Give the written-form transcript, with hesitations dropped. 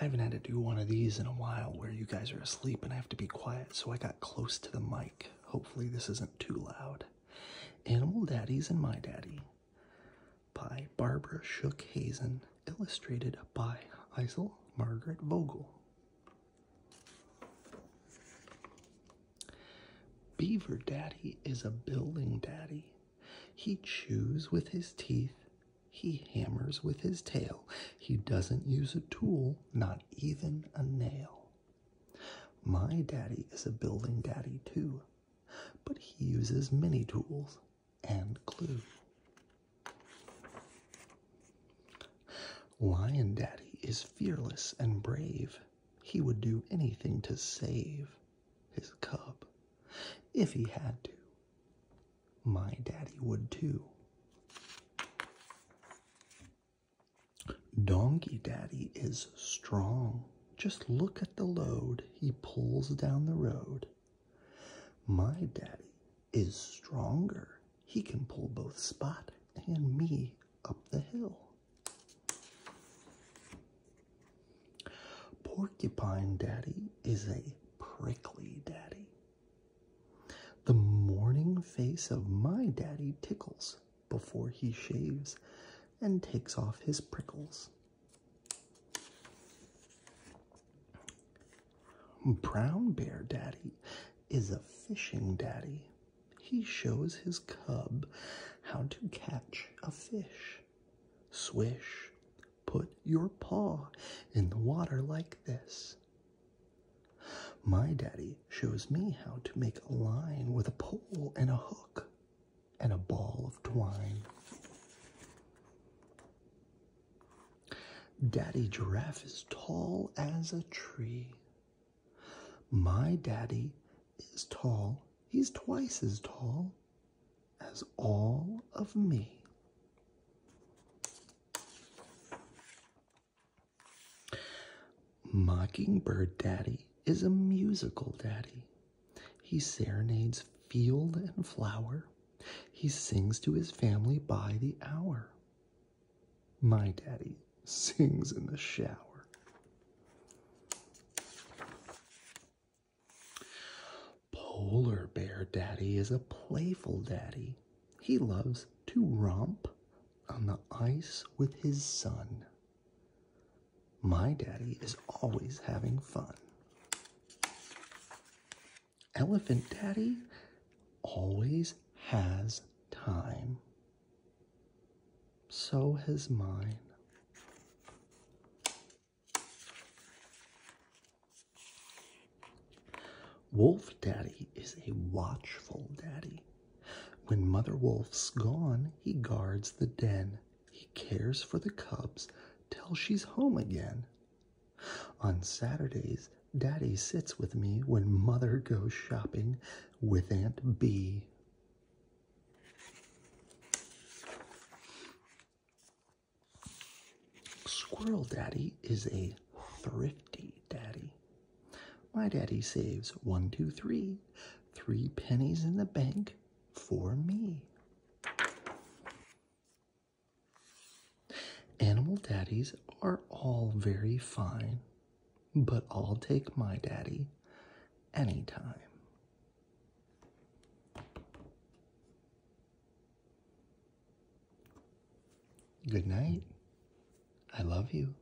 I haven't had to do one of these in a while where you guys are asleep and I have to be quiet, so I got close to the mic. Hopefully this isn't too loud. Animal Daddies and My Daddy by Barbara Hazen, illustrated by Ilse-Margret Vogel. Beaver Daddy is a building daddy. He chews with his teeth. He hammers with his tail. He doesn't use a tool, not even a nail. My daddy is a building daddy too, but he uses many tools and glue. Lion Daddy is fearless and brave. He would do anything to save his cub if he had to. My daddy would too. Donkey Daddy is strong. Just look at the load he pulls down the road. My daddy is stronger. He can pull both Spot and me up the hill. Porcupine Daddy is a prickly daddy. The morning face of my daddy tickles before he shaves and takes off his prickles. Brown Bear Daddy is a fishing daddy. He shows his cub how to catch a fish. Swish, put your paw in the water like this. My daddy shows me how to make a line with a pole and a hook and a ball of twine. Daddy Giraffe is tall as a tree. My daddy is tall. He's twice as tall as all of me. Mockingbird Daddy is a musical daddy. He serenades field and flower. He sings to his family by the hour. My daddy sings in the shower. Polar Bear Daddy is a playful daddy. He loves to romp on the ice with his son. My daddy is always having fun. Elephant Daddy always has time. So has mine. Wolf Daddy is a watchful daddy. When Mother Wolf's gone, he guards the den. He cares for the cubs till she's home again. On Saturdays, Daddy sits with me when Mother goes shopping with Aunt Bee. Squirrel Daddy is a thrifty daddy. My daddy saves 1, 2, 3, 3 pennies in the bank for me. Animal daddies are all very fine, but I'll take my daddy anytime. Good night. I love you.